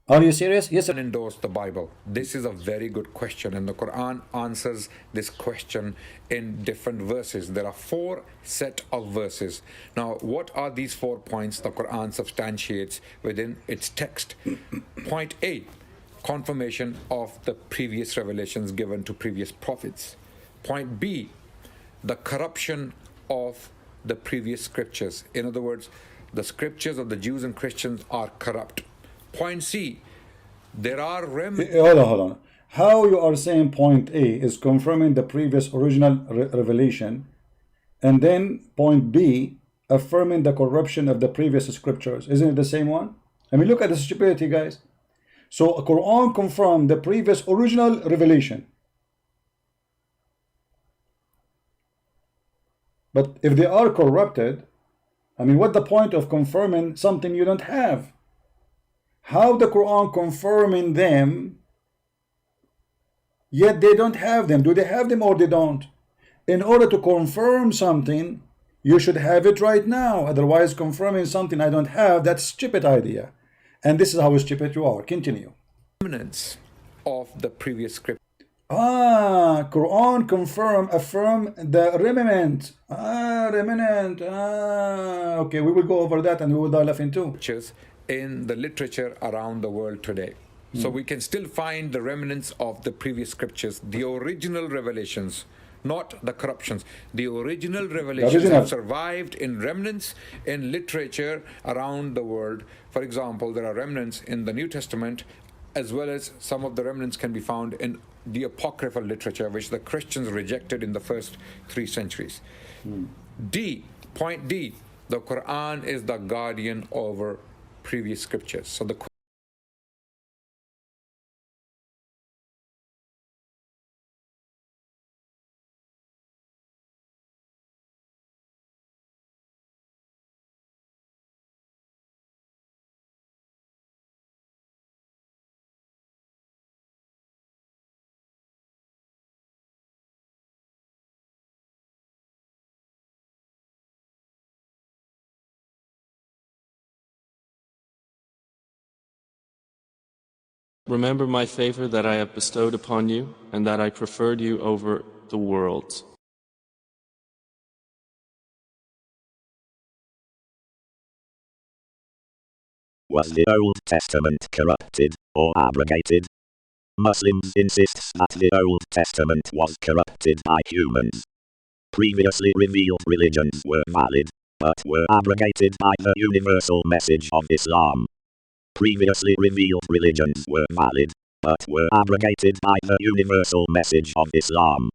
Are you serious? Yes, sir. Endorse the Bible? This is a very good question, and the Quran answers this question in different verses. There are 4 set of verses. Now, what are these 4 points the Quran substantiates within its text? Point A, confirmation of the previous revelations given to previous prophets. Point B, the corruption of the previous scriptures. In other words, the scriptures of the Jews and Christians are corrupt. Point C, there are remnants. Hold on. How you are saying point A is confirming the previous original revelation, and then point B affirming the corruption of the previous scriptures? Isn't it the same one? I mean, look at the stupidity, guys. So Quran confirmed the previous original revelation. But if they are corrupted, I mean, what's the point of confirming something you don't have? How the Quran confirming them, yet they don't have them? Do they have them or they don't? In order to confirm something, you should have it right now. Otherwise, confirming something I don't have, that's a stupid idea. And this is how stupid you are. Continue. Remnants of the previous script. Quran affirm the remnant. Remnant. Okay, we will go over that and we will dive into In the literature around the world today. So we can still find the remnants of the previous scriptures, the original revelations, not the corruptions. The original revelations have survived in remnants in literature around the world. For example, there are remnants in the New Testament, as well as some of the remnants can be found in the apocryphal literature, which the Christians rejected in the first 3 centuries. Point D, the Quran is the guardian over previous scriptures. So the Remember my favor that I have bestowed upon you, and that I preferred you over the worlds. Was the Old Testament corrupted or abrogated? Muslims insist that the Old Testament was corrupted by humans. Previously revealed religions were valid, but were abrogated by the universal message of Islam. Previously revealed religions were valid, but were abrogated by the universal message of Islam.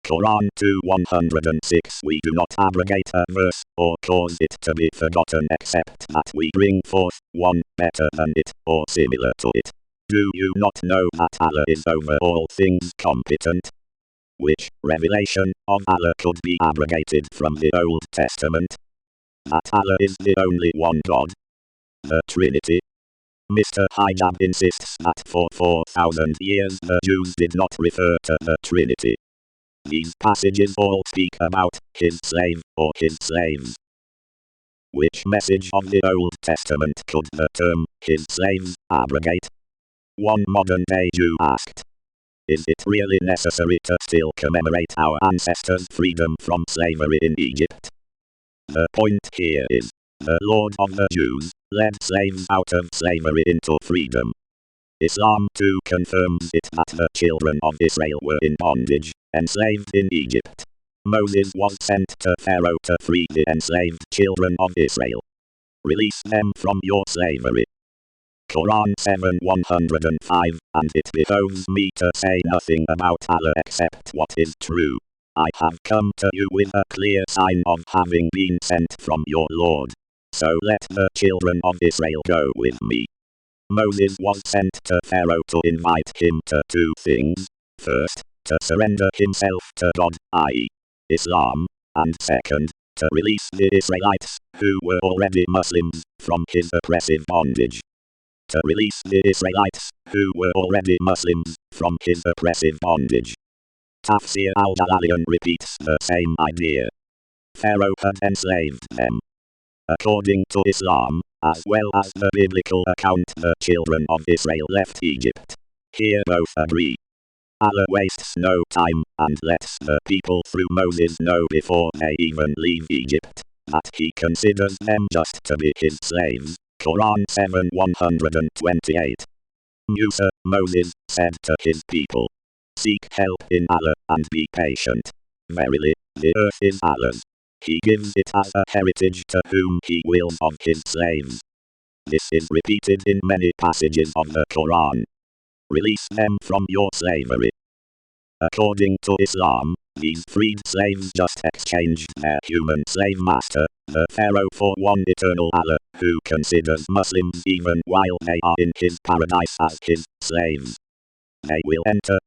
Quran 2:106. We do not abrogate a verse, or cause it to be forgotten, except that we bring forth one better than it, or similar to it. Do you not know that Allah is over all things competent? Which revelation of Allah could be abrogated from the Old Testament? That Allah is the only one God. The Trinity. Mr. Hijab insists that for 4,000 years the Jews did not refer to the Trinity. These passages all speak about his slave or his slaves. Which message of the Old Testament could the term his slaves abrogate? One modern-day Jew asked. Is it really necessary to still commemorate our ancestors' freedom from slavery in Egypt? The point here is, the Lord of the Jews led slaves out of slavery into freedom. Islam too confirms it that the children of Israel were in bondage, enslaved in Egypt. Moses was sent to Pharaoh to free the enslaved children of Israel. Release them from your slavery. Quran 7:105, and it behoves me to say nothing about Allah except what is true. I have come to you with a clear sign of having been sent from your Lord. So let the children of Israel go with me. Moses was sent to Pharaoh to invite him to 2 things. First, to surrender himself to God, i.e., Islam, and second, to release the Israelites, who were already Muslims, from his oppressive bondage. To release the Israelites, who were already Muslims, from his oppressive bondage. Tafsir al-Jalalain repeats the same idea. Pharaoh had enslaved them. According to Islam, as well as the biblical account the children of Israel left Egypt. Here both agree. Allah wastes no time and lets the people through Moses know before they even leave Egypt that he considers them just to be his slaves. Quran 7:128. Musa, Moses, said to his people, "Seek help in Allah and be patient. Verily, the earth is Allah's. He gives it as a heritage to whom he wills of his slaves." This is repeated in many passages of the Quran. Release them from your slavery. According to Islam, these freed slaves just exchanged their human slave master, the Pharaoh, for one eternal Allah, who considers Muslims even while they are in his paradise as his slaves. They will enter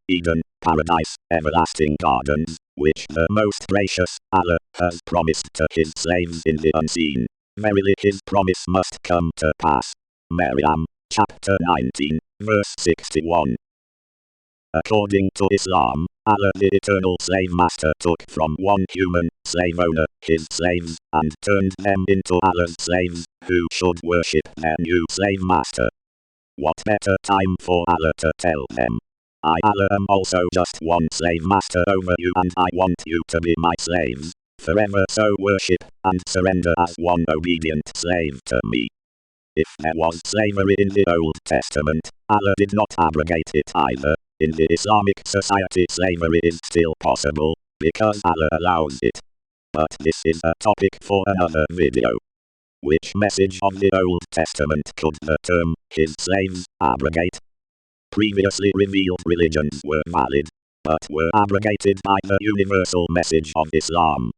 Eden, paradise, everlasting gardens, which the most gracious Allah has promised to his slaves in the unseen. Verily his promise must come to pass. Maryam, chapter 19, verse 61. According to Islam, Allah the eternal slave master took from one human slave owner his slaves and turned them into Allah's slaves, who should worship their new slave master. What better time for Allah to tell them, "I Allah am also just one slave master over you, and I want you to be my slaves forever, so worship and surrender as one obedient slave to me." If there was slavery in the Old Testament, Allah did not abrogate it either. In the Islamic society, slavery is still possible, because Allah allows it. But this is a topic for another video. Which message of the Old Testament could the term, his slaves, abrogate? Previously revealed religions were valid, but were abrogated by the universal message of Islam.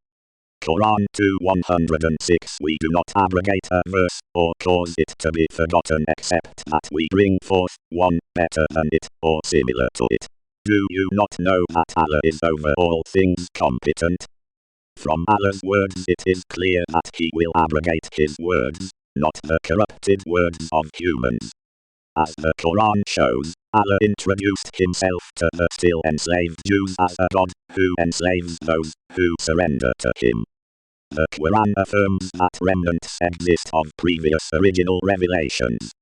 Quran 2:106. We do not abrogate a verse, or cause it to be forgotten, except that we bring forth one better than it, or similar to it. Do you not know that Allah is over all things competent? From Allah's words it is clear that he will abrogate his words, not the corrupted words of humans. As the Quran shows, Allah introduced himself to the still enslaved Jews as a God, who enslaves those who surrender to him. The Quran affirms that remnants exist of previous original revelations.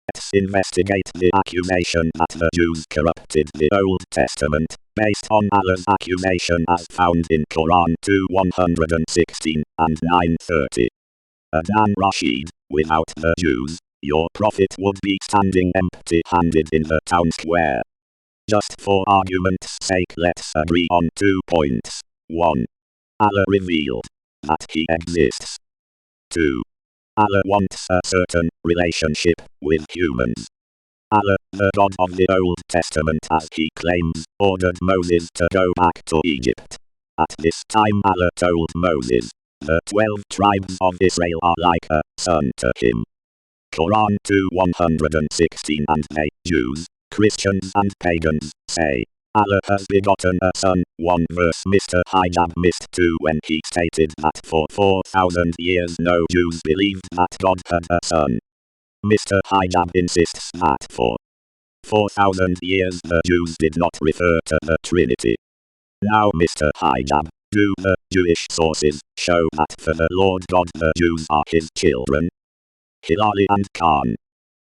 Let's investigate the accusation that the Jews corrupted the Old Testament, based on Allah's accusation as found in Quran 2:116 and 9:30. Adan Rashid, without the Jews, your prophet would be standing empty-handed in the town square. Just for argument's sake, let's agree on 2 points. 1. Allah revealed that he exists. 2. Allah wants a certain relationship with humans. Allah, the God of the Old Testament as he claims, ordered Moses to go back to Egypt. At this time Allah told Moses, the 12 tribes of Israel are like a son to him. Quran 2:116. And they, Jews, Christians and pagans, say, Allah has begotten a son. 1 verse. Mr. Hijab missed 2 when he stated that for 4,000 years no Jews believed that God had a son. Mr. Hijab insists that for 4,000 years the Jews did not refer to the Trinity. Now Mr. Hijab, do the Jewish sources show that for the Lord God the Jews are his children? Hilali and Khan.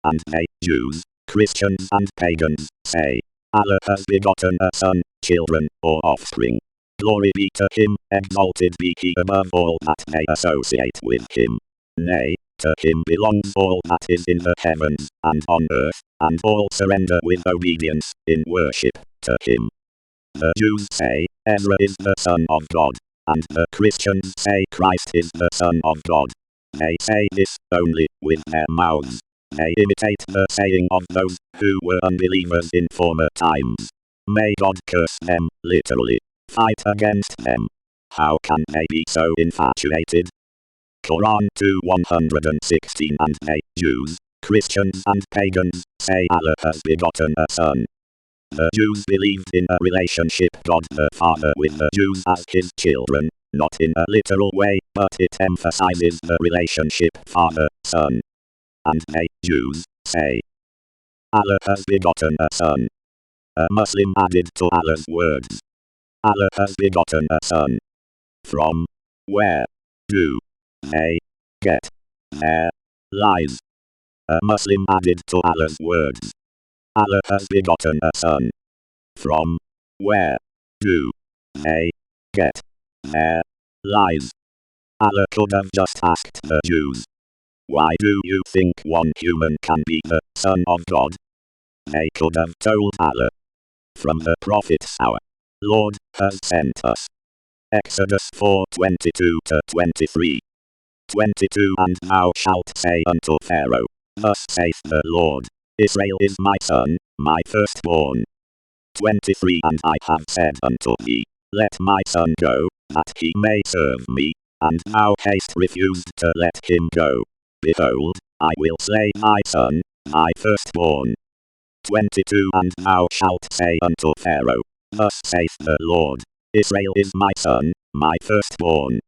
And they, Jews, Christians and pagans, say, Allah has begotten a son, children, or offspring. Glory be to him, exalted be he above all that they associate with him. Nay, to him belongs all that is in the heavens and on earth, and all surrender with obedience in worship to him. The Jews say, Ezra is the son of God, and the Christians say Christ is the son of God. They say this only with their mouths. They imitate the saying of those who were unbelievers in former times. May God curse them, literally. Fight against them. How can they be so infatuated? Quran 2:116. And they, Jews, Christians and pagans, say Allah has begotten a son. The Jews believed in a relationship God the Father with the Jews as his children, not in a literal way, but it emphasizes the relationship father-son. And they, Jews, say, Allah has begotten a son. A Muslim added to Allah's words, Allah has begotten a son. From where do they get their lies. A Muslim added to Allah's words, Allah has begotten a son. From where do they get their lies? Allah could have just asked the Jews, why do you think one human can be the son of God? They could have told Allah, from the prophets our Lord has sent us. Exodus 4:22-23. 22 And thou shalt say unto Pharaoh, thus saith the Lord, Israel is my son, my firstborn. 23 And I have said unto thee, let my son go, that he may serve me, and thou hast refused to let him go. Behold, I will slay thy son, thy firstborn. 22 And thou shalt say unto Pharaoh, thus saith the Lord, Israel is my son, my firstborn.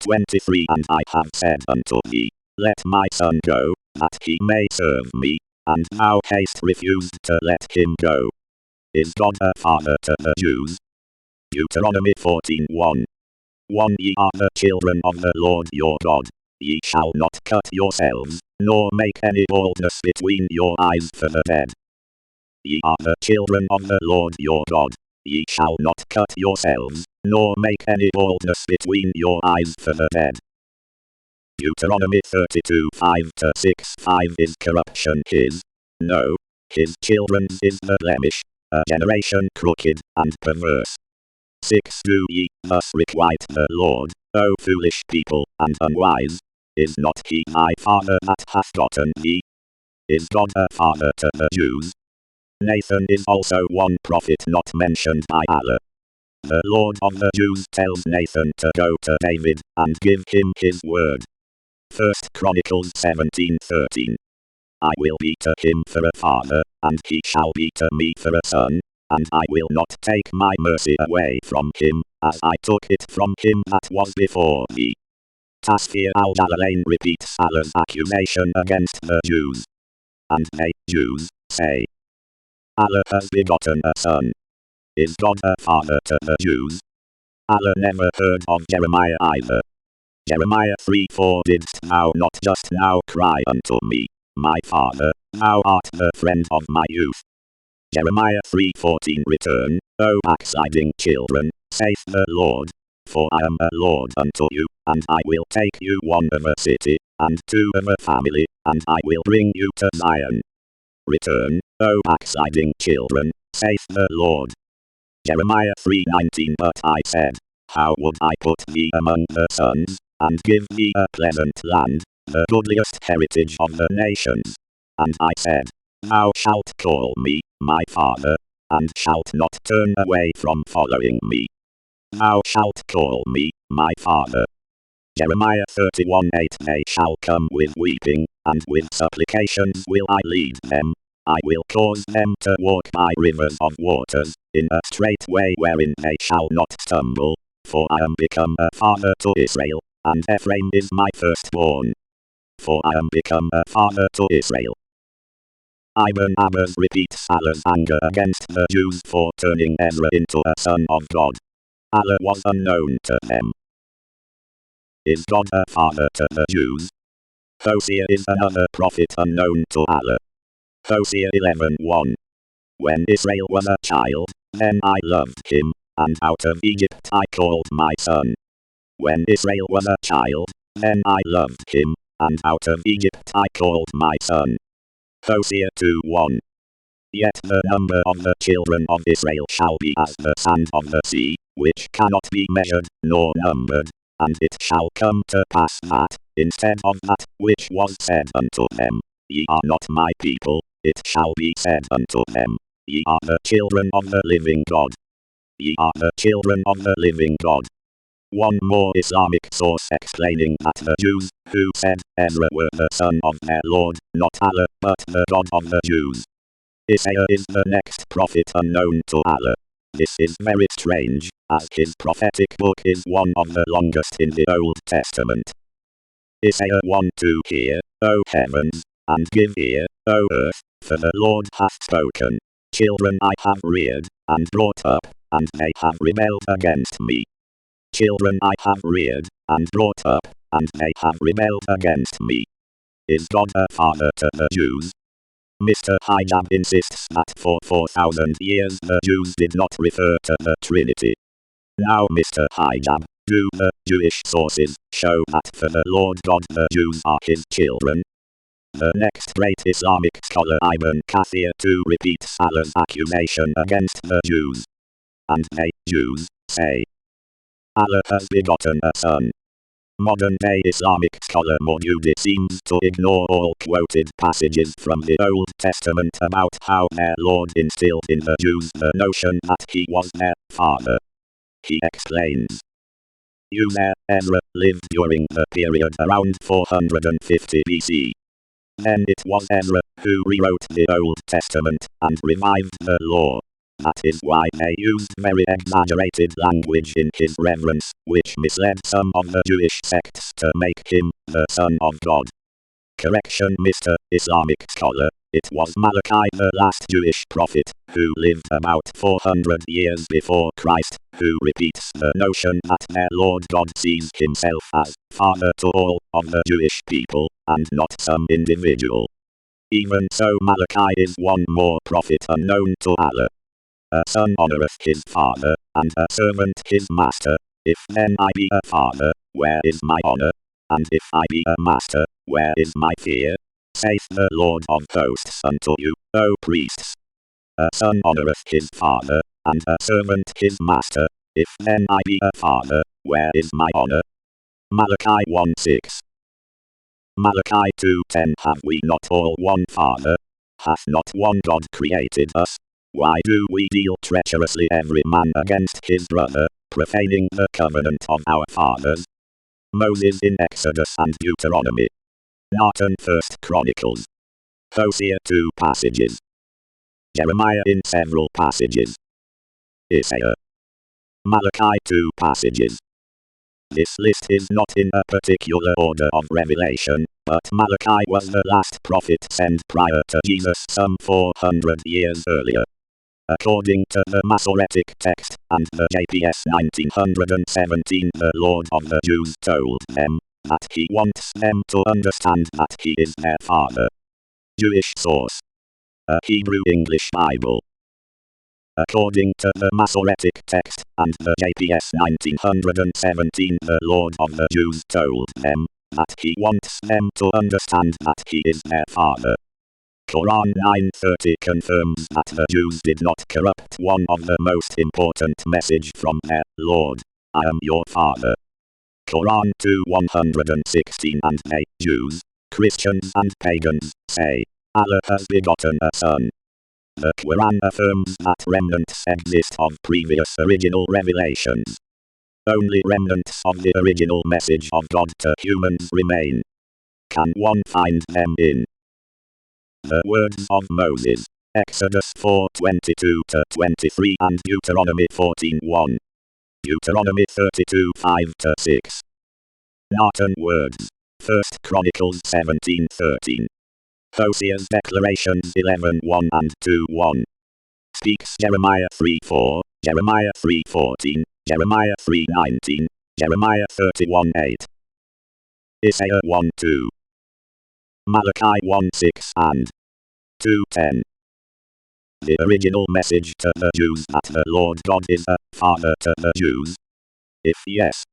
23 And I have said unto thee, let my son go, that he may serve me, and thou hast refused to let him go. Is God a father to the Jews? Deuteronomy 14:1. 1 Ye are the children of the Lord your God. Ye shall not cut yourselves, nor make any baldness between your eyes for the dead. Ye are the children of the Lord your God. Ye shall not cut yourselves, nor make any baldness between your eyes for the dead. Deuteronomy 32:5-6 5 Is corruption his? No, his children's is the blemish, a generation crooked and perverse. 6 Do ye thus requite the Lord, O foolish people and unwise? Is not he thy father that hath gotten thee? Is God a father to the Jews? Nathan is also one prophet not mentioned by Allah. The Lord of the Jews tells Nathan to go to David and give him his word. 1 Chronicles 17:13. I will be to him for a father, and he shall be to me for a son, and I will not take my mercy away from him, as I took it from him that was before me. Tasfir al-Jalalain repeats Allah's accusation against the Jews. And they, Jews, say, Allah has begotten a son. Is God a father to the Jews? Allah never heard of Jeremiah either. Jeremiah 3:4 Didst thou not just now cry unto me, my father, thou art the friend of my youth? Jeremiah 3:14 Return, O backsliding children, saith the Lord, for I am a Lord unto you, and I will take you one of a city, and two of a family, and I will bring you to Zion. Return, O backsliding children, saith the Lord. Jeremiah 3:19 But I said, how would I put thee among the sons, and give thee a pleasant land, the goodliest heritage of the nations? And I said, thou shalt call me, my father, and shalt not turn away from following me. Thou shalt call me, my father. Jeremiah 31:8 They shall come with weeping, and with supplications will I lead them. I will cause them to walk by rivers of waters, in a straight way wherein they shall not stumble. For I am become a father to Israel, and Ephraim is my firstborn. For I am become a father to Israel. Ibn Abbas repeats Allah's anger against the Jews for turning Ezra into a son of God. Allah was unknown to them. Is God a father to the Jews? Hosea is another prophet unknown to Allah. Hosea 11:1. When Israel was a child, then I loved him, and out of Egypt I called my son. When Israel was a child, then I loved him, and out of Egypt I called my son. Hosea 2:1. Yet the number of the children of Israel shall be as the sand of the sea, which cannot be measured, nor numbered. And it shall come to pass that, instead of that which was said unto them, Ye are not my people, it shall be said unto them, Ye are the children of the living God. Ye are the children of the living God. One more Islamic source explaining that the Jews, who said Ezra were the son of their Lord, not Allah, but the God of the Jews. Isaiah is the next prophet unknown to Allah. This is very strange, as his prophetic book is one of the longest in the Old Testament. Isaiah 1:2 Hear, O heavens, and give ear, O earth, for the Lord hath spoken. Children I have reared, and brought up, and they have rebelled against me. Children I have reared, and brought up, and they have rebelled against me. Is God a father to the Jews? Mr. Hijab insists that for 4,000 years the Jews did not refer to the Trinity. Now Mr. Hijab, do the Jewish sources show that for the Lord God the Jews are his children? The next great Islamic scholar Ibn Kathir too repeats Allah's accusation against the Jews. And they, Jews, say, Allah has begotten a son. Modern-day Islamic scholar Maududi seems to ignore all quoted passages from the Old Testament about how their Lord instilled in the Jews the notion that he was their father. He explains, Uzer, Ezra, lived during the period around 450 BC. Then it was Ezra who rewrote the Old Testament and revived the law. That is why they used very exaggerated language in his reverence, which misled some of the Jewish sects to make him the Son of God. Correction, Mr. Islamic scholar, it was Malachi, the last Jewish prophet, who lived about 400 years before Christ, who repeats the notion that their Lord God sees himself as father to all of the Jewish people, and not some individual. Even so, Malachi is one more prophet unknown to Allah. A son honoureth his father, and a servant his master. If then I be a father, where is my honour? And if I be a master, where is my fear? Saith the Lord of hosts unto you, O priests. A son honoureth his father, and a servant his master. If then I be a father, where is my honour? Malachi 1:6. Malachi 2:10. Have we not all one Father? Hath not one God created us? Why do we deal treacherously every man against his brother, profaning the covenant of our fathers? Moses in Exodus and Deuteronomy. Nathan 1 Chronicles. Hosea 2 passages. Jeremiah in several passages. Isaiah. Malachi 2 passages. This list is not in a particular order of revelation, but Malachi was the last prophet sent prior to Jesus some 400 years earlier. According to the Masoretic text and the JPS 1917, the Lord of the Jews told them that he wants them to understand that he is their father. Jewish source. A Hebrew English Bible. According to the Masoretic text and the JPS 1917, the Lord of the Jews told them that he wants them to understand that he is their father. Quran 9:30 confirms that the Jews did not corrupt one of the most important message from their Lord, I am your father. Quran 2:116, and they, Jews, Christians and pagans, say, Allah has begotten a son. The Quran affirms that remnants exist of previous original revelations. Only remnants of the original message of God to humans remain. Can one find them in the words of Moses, Exodus 4:22-23 and Deuteronomy 14:1, Deuteronomy 32:5-6. Nathan words, 1 Chronicles 17:13. Hosea's declarations 11:1 and 2:1. Speaks Jeremiah 3:4, Jeremiah 3:14, Jeremiah 3:19, Jeremiah 31:8. Isaiah 1:2. Malachi 1:6 and 2:10. The original message to the Jews that the Lord God is a father to the Jews? If yes,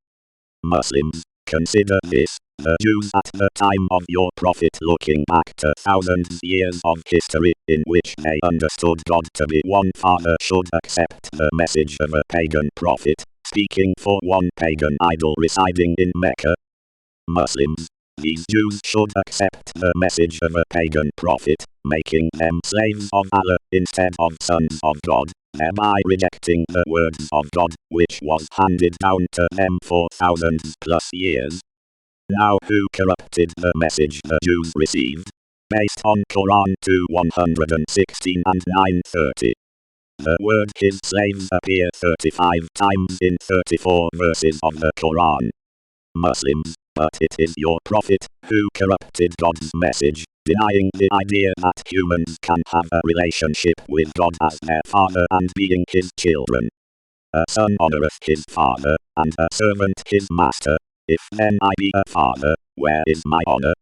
Muslims, consider this, the Jews at the time of your prophet, looking back to thousands years of history in which they understood God to be one father, should accept the message of a pagan prophet, speaking for one pagan idol residing in Mecca. Muslims, these Jews should accept the message of a pagan prophet, making them slaves of Allah instead of sons of God, thereby rejecting the words of God, which was handed down to them for thousands plus years. Now who corrupted the message the Jews received? Based on Quran 2:116 and 9:30. The word his slaves appear 35 times in 34 verses of the Quran. Muslims, but it is your prophet who corrupted God's message, denying the idea that humans can have a relationship with God as their father and being his children. A son honoureth his father, and a servant his master. If then I be a father, where is my honour?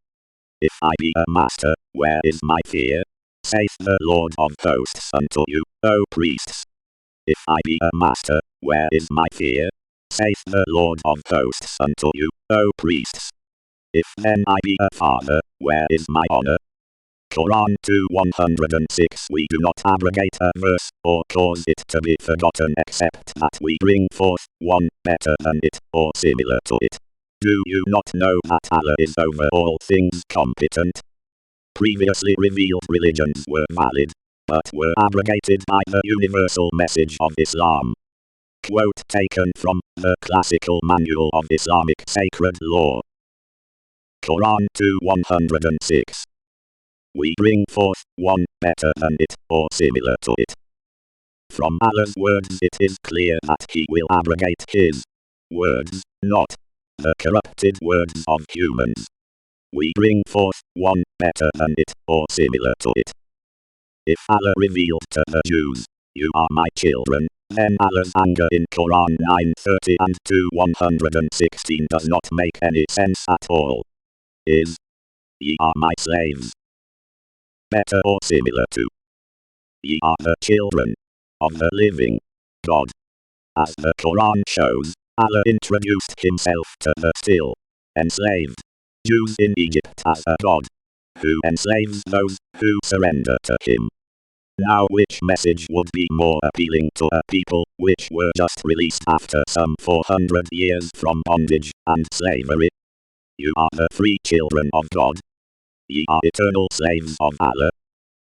If I be a master, where is my fear? Saith the Lord of hosts unto you, O priests. If I be a master, where is my fear? Saith the Lord of hosts unto you, O priests. If then I be a father, where is my honor? Quran 2:106. We do not abrogate a verse, or cause it to be forgotten, except that we bring forth one better than it, or similar to it. Do you not know that Allah is over all things competent? Previously revealed religions were valid, but were abrogated by the universal message of Islam. Quote taken from the Classical Manual of Islamic Sacred Law. Quran 2:106. We bring forth one better than it, or similar to it. From Allah's words it is clear that He will abrogate His words, not the corrupted words of humans. We bring forth one better than it, or similar to it. If Allah revealed to the Jews, "You are my children," then Allah's anger in Quran 9:30 and 2:116 does not make any sense at all. Is "Ye are my slaves" better or similar to "Ye are the children of the living God"? As the Quran shows, Allah introduced Himself to the still enslaved Jews in Egypt as a God who enslaves those who surrender to Him. Now which message would be more appealing to a people which were just released after some 400 years from bondage and slavery? You are the free children of God. Ye are eternal slaves of Allah.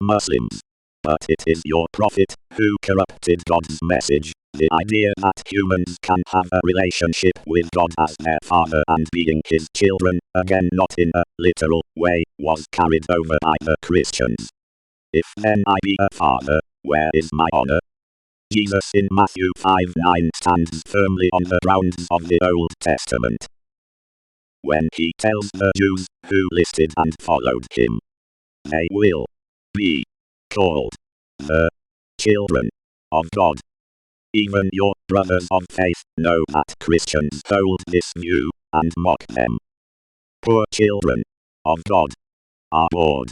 Muslims. But it is your prophet who corrupted God's message. The idea that humans can have a relationship with God as their father and being His children, again not in a literal way, was carried over by the Christians. If then I be a father, where is my honor? Jesus in Matthew 5:9 stands firmly on the grounds of the Old Testament when He tells the Jews who listed and followed Him, they will be called the children of God. Even your brothers of faith know that Christians hold this view and mock them. Poor children of God are bored